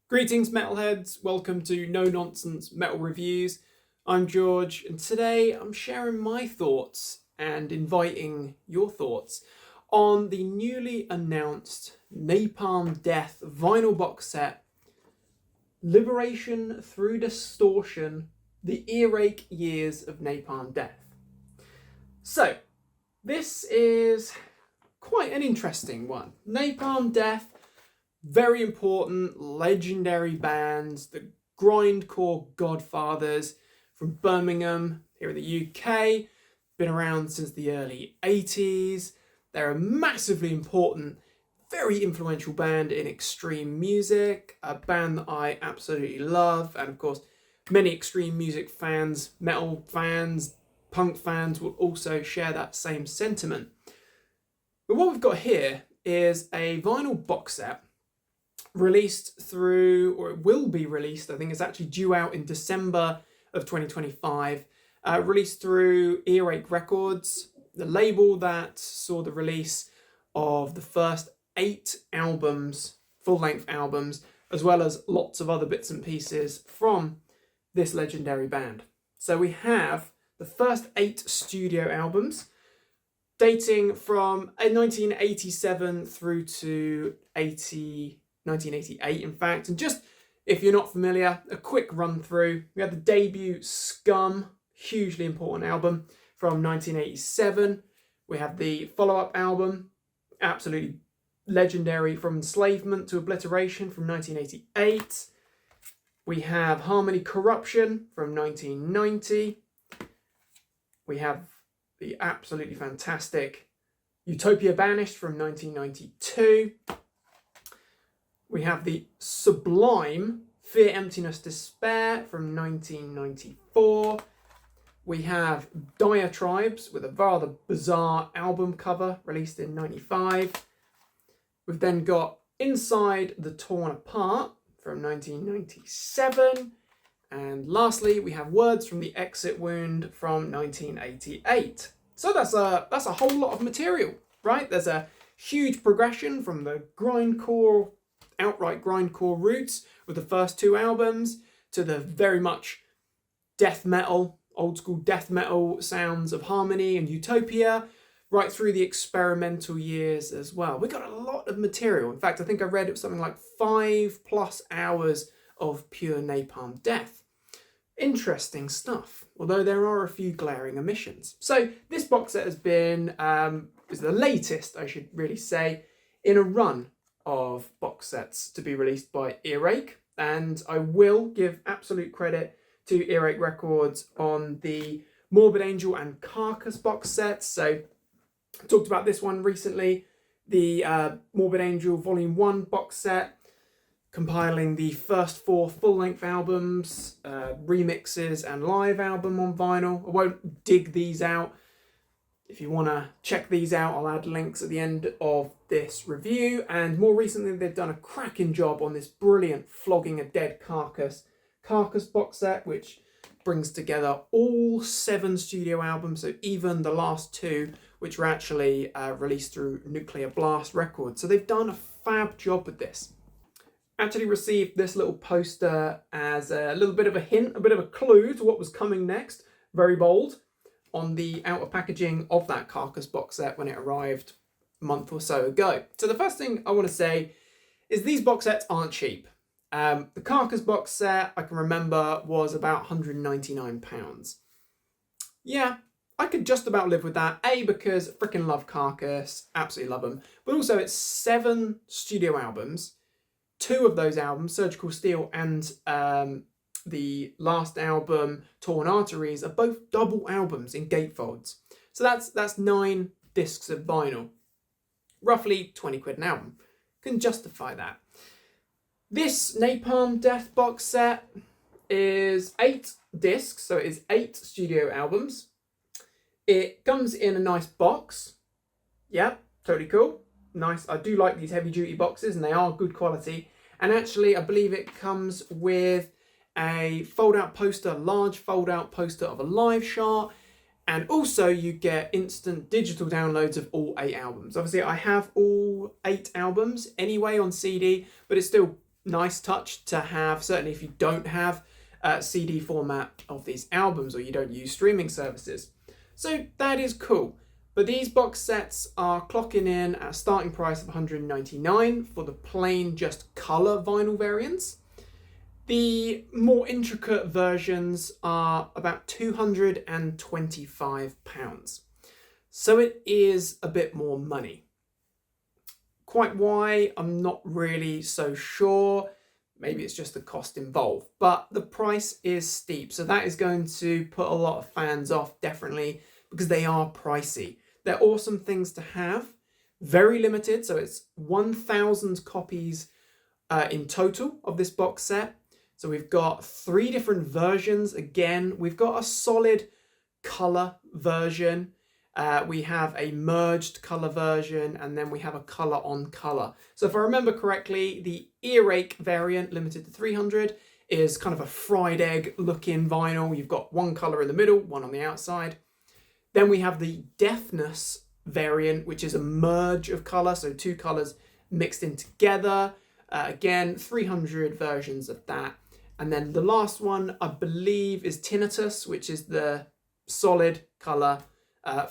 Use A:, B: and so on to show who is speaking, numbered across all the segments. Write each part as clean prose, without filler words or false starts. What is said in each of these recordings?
A: Greetings metalheads, welcome to No Nonsense Metal Reviews. I'm George and today I'm sharing my thoughts and inviting your thoughts on the newly announced Napalm Death vinyl box set, Liberation Through Distortion, the Earache Years of Napalm Death. So, this is quite an interesting one. Napalm Death, very important, legendary bands, the Grindcore godfathers from Birmingham here in the UK, been around since the early 80s. They're a massively important, very influential band in extreme music, a band that I absolutely love, and of course, many extreme music fans, metal fans, punk fans will also share that same sentiment. But what we've got here is a vinyl box set released through, or it will be released, I think it's actually due out in December of 2025, released through Earache Records, the label that saw the release of the first 8 albums, full-length albums, as well as lots of other bits and pieces from this legendary band. So we have the first 8 studio albums, dating from 1987 through to 1988 in fact. And just if you're not familiar, a quick run through. We had the debut Scum, hugely important album from 1987. We have the follow-up album, absolutely legendary, From Enslavement to Obliteration from 1988. We have Harmony Corruption from 1990. We have the absolutely fantastic Utopia Banished from 1992. We have the sublime Fear, Emptiness, Despair from 1994. We have Diatribes with a rather bizarre album cover released in 95. We've then got Inside the Torn Apart from 1997. And lastly, we have Words from the Exit Wound from 1988. So that's a whole lot of material, right? There's a huge progression from the grindcore, outright grindcore roots with the first 2 albums to the very much death metal, old school death metal sounds of Harmony and Utopia, right through the experimental years as well. We got a lot of material. In fact, I think I read it was something like 5+ hours of pure Napalm Death. Interesting stuff, although there are a few glaring omissions. So this box set has been, is the latest, I should really say, in a run of box sets to be released by Earache, and I will give absolute credit to Earache Records on the Morbid Angel and Carcass box sets. So I talked about this one recently, the Morbid Angel Volume 1 box set, compiling the first 4 full-length albums, remixes and live album on vinyl. I won't dig these out. If you want to check these out, I'll add links at the end of this review. And more recently, they've done a cracking job on this brilliant Flogging a Dead Carcass box set, which brings together all 7 studio albums, so even the last 2, which were actually released through Nuclear Blast Records. So they've done a fab job with this. Actually received this little poster as a little bit of a hint, a bit of a clue to what was coming next. Very bold on the outer packaging of that Carcass box set when it arrived a month or so ago. So the first thing I want to say is these box sets aren't cheap. The Carcass box set, I can remember, was about £199. Yeah, I could just about live with that. A, because I freaking love Carcass, absolutely love them. But also it's 7 studio albums. 2 of those albums, Surgical Steel and the last album, Torn Arteries, are both double albums in gatefolds. So that's 9 discs of vinyl. Roughly 20 quid an album. Can justify that. This Napalm Death box set is 8 discs, so it is 8 studio albums. It comes in a nice box. Yeah, totally cool. Nice. I do like these heavy duty boxes and they are good quality. And actually, I believe it comes with a fold-out poster, large fold-out poster of a live shot. And also you get instant digital downloads of all 8 albums. Obviously, I have all 8 albums anyway on CD, but it's still nice touch to have, certainly if you don't have CD format of these albums or you don't use streaming services. So that is cool. But these box sets are clocking in at a starting price of $199 for the plain just colour vinyl variants. The more intricate versions are about £225. So it is a bit more money. Quite why, I'm not really so sure. Maybe it's just the cost involved, but the price is steep. So that is going to put a lot of fans off, definitely, because they are pricey. They're awesome things to have, very limited. So it's 1,000 copies in total of this box set. So we've got 3 different versions. Again, we've got a solid color version. We have a merged color version, and then we have a color on color. So if I remember correctly, the Earache variant, limited to 300, is kind of a fried egg looking vinyl. You've got one color in the middle, one on the outside. Then we have the Deafness variant, which is a merge of color, so 2 colors mixed in together. Again, 300 versions of that. And then the last one, I believe, is Tinnitus, which is the solid color.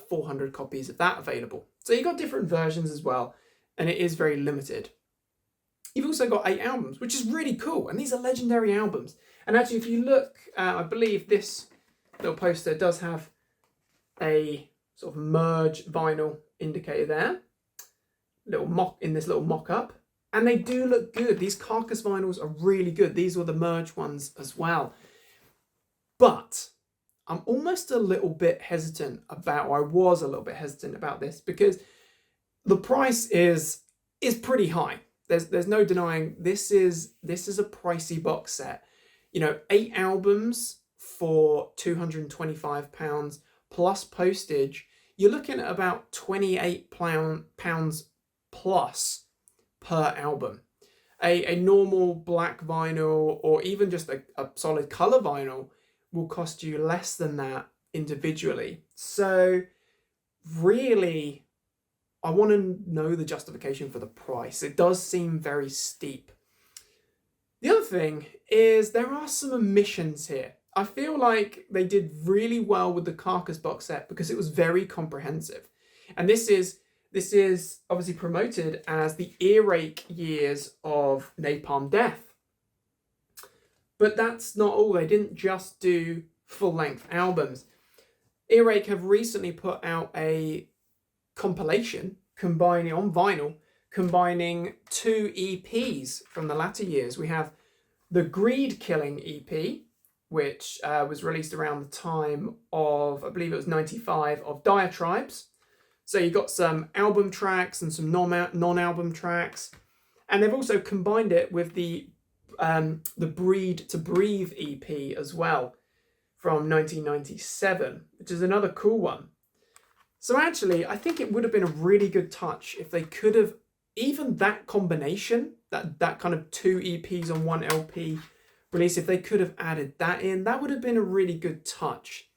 A: 400 copies of that available. So you've got different versions as well, and it is very limited. You've also got 8 albums, which is really cool, and these are legendary albums. And actually, if you look, I believe this little poster does have a sort of merge vinyl indicator there, in this little mock-up, and they do look good. These Carcass vinyls are really good. These were the merge ones as well. But I'm almost a little bit hesitant about, or I was a little bit hesitant about this, because the price is pretty high. There's no denying this is a pricey box set. 8 albums for £225 plus postage. You're looking at about £28 plus per album. A normal black vinyl, or even just a solid color vinyl, will cost you less than that individually. So really, I want to know the justification for the price. It does seem very steep. The other thing is there are some omissions here. I feel like they did really well with the Carcass box set because it was very comprehensive. And this is obviously promoted as the Earache years of Napalm Death. But that's not all. They didn't just do full-length albums. Earache have recently put out a compilation combining 2 EPs from the latter years. We have the Greed Killing EP, which was released around the time of, I believe it was 95, of Diatribes. So you've got some album tracks and some non-album tracks. And they've also combined it with the Breed to Breathe EP as well from 1997, which is another cool one. So actually, I think it would have been a really good touch if they could have, even that combination, that kind of 2 EPs on 1 LP release, if they could have added that in, that would have been a really good touch.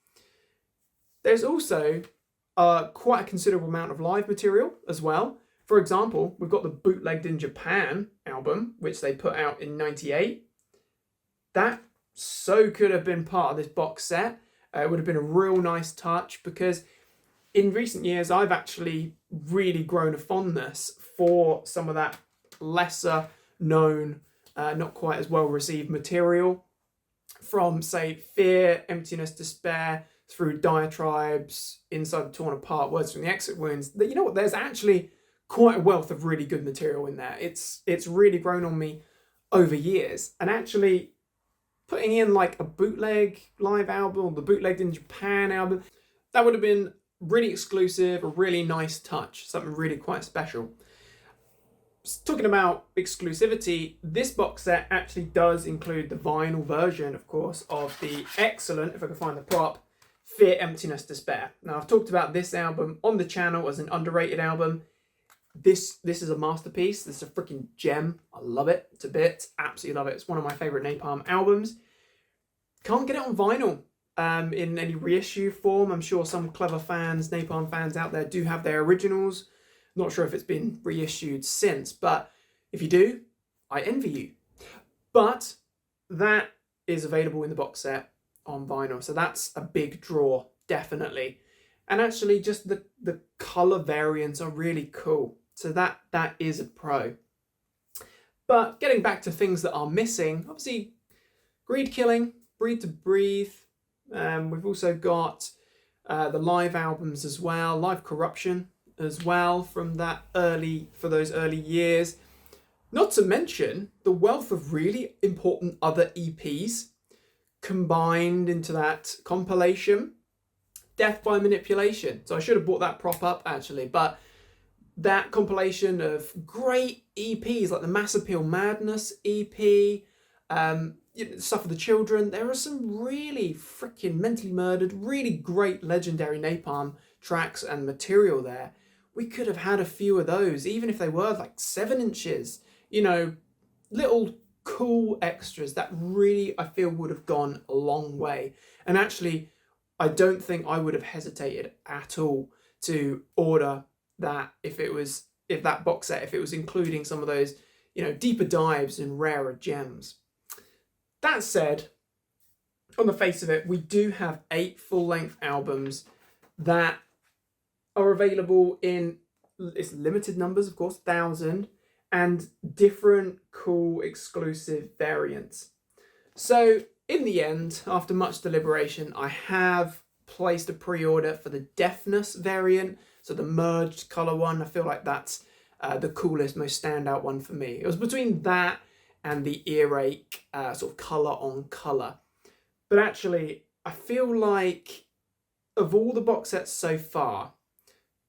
A: There's also quite a considerable amount of live material as well. For example, we've got the Bootlegged in Japan album, which they put out in 98. That so could have been part of this box set. It would have been a real nice touch, because in recent years, I've actually really grown a fondness for some of that lesser known, not quite as well received material from, say, Fear, Emptiness, Despair, through Diatribes, Inside the Torn Apart, Words from the Exit Wounds. You know what? There's actually quite a wealth of really good material in there. It's really grown on me over years. And actually putting in like a bootleg live album, or the Bootlegged in Japan album, that would have been really exclusive, a really nice touch, something really quite special. Talking about exclusivity, this box set actually does include the vinyl version, of course, of the excellent, if I can find the prop, Fear, Emptiness, Despair. Now, I've talked about this album on the channel as an underrated album. This is a masterpiece. This is a freaking gem. I love it to bits. Absolutely love it. It's one of my favourite Napalm albums. Can't get it on vinyl in any reissue form. I'm sure some clever fans, Napalm fans out there, do have their originals. Not sure if it's been reissued since, but if you do, I envy you. But that is available in the box set on vinyl, so that's a big draw, definitely. And actually just the color variants are really cool, so that is a pro. But getting back to things that are missing, obviously Greed Killing, Breed to Breathe. We've also got the live albums as well, Live Corruption as well from those early years. Not to mention the wealth of really important other EPs combined into that compilation, Death by Manipulation. So I should have brought that prop up actually, but that compilation of great EPs like the Mass Appeal Madness EP, Stuff for the Children. There are some really freaking mentally murdered, really great legendary Napalm tracks and material there. We could have had a few of those, even if they were like 7 inches, little cool extras that really I feel would have gone a long way. And actually, I don't think I would have hesitated at all to order that if that box set, if it was including some of those, deeper dives and rarer gems. That said, on the face of it, we do have 8 full-length albums that are available in it's limited numbers, of course, 1,000, and different cool exclusive variants. So in the end, after much deliberation, I have placed a pre-order for the Deafness variant, so the merged colour one. I feel like that's the coolest, most standout one for me. It was between that and the Earache sort of colour on colour. But actually, I feel like of all the box sets so far,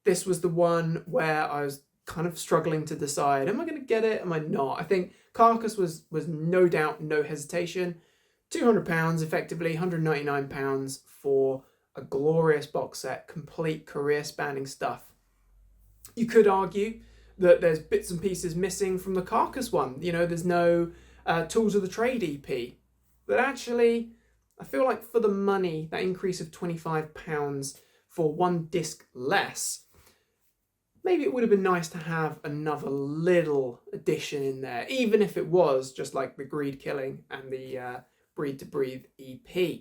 A: this was the one where I was kind of struggling to decide, am I going to get it, am I not? I think Carcass was no doubt, no hesitation. £200 effectively, £199 for a glorious box set, complete career spanning stuff. You could argue that there's bits and pieces missing from the Carcass one. There's no Tools of the Trade EP. But actually, I feel like for the money, that increase of £25 for one disc less, maybe it would have been nice to have another little addition in there, even if it was just like the Greed Killing and the Breed to Breathe EP.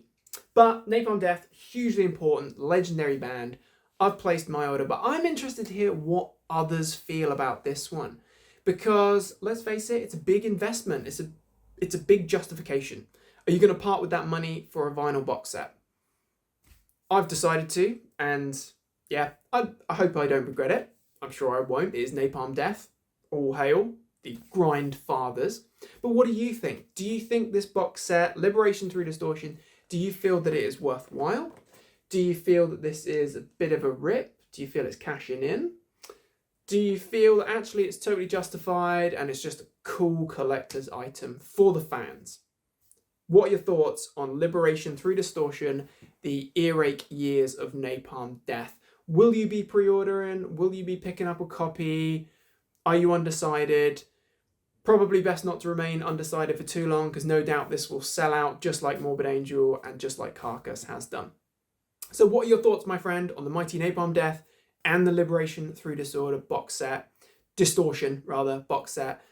A: But Napalm Death, hugely important, legendary band. I've placed my order, but I'm interested to hear what others feel about this one. Because, let's face it, it's a big investment. It's a big justification. Are you going to part with that money for a vinyl box set? I've decided to, and yeah, I hope I don't regret it. I'm sure I won't. It is Napalm Death. All hail the Grindfathers. But what do you think? Do you think this box set, Liberation Through Distortion, do you feel that it is worthwhile? Do you feel that this is a bit of a rip? Do you feel it's cashing in? Do you feel that actually it's totally justified and it's just a cool collector's item for the fans? What are your thoughts on Liberation Through Distortion, the Earache years of Napalm Death? Will you be pre-ordering? Will you be picking up a copy? Are you undecided? Probably best not to remain undecided for too long, because no doubt this will sell out just like Morbid Angel and just like Carcass has done. So what are your thoughts, my friend, on the mighty Napalm Death and the Liberation Through Distortion box set? Distortion, rather, box set.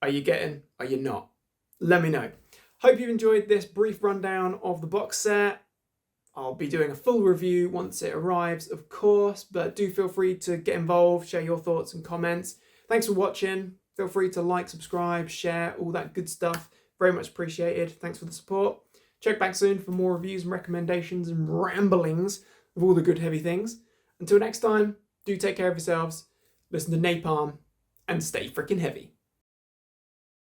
A: Are you getting? Are you not? Let me know. Hope you've enjoyed this brief rundown of the box set. I'll be doing a full review once it arrives, of course, but do feel free to get involved, share your thoughts and comments. Thanks for watching. Feel free to like, subscribe, share, all that good stuff. Very much appreciated. Thanks for the support. Check back soon for more reviews and recommendations and ramblings of all the good heavy things. Until next time, do take care of yourselves, listen to Napalm, and stay freaking heavy.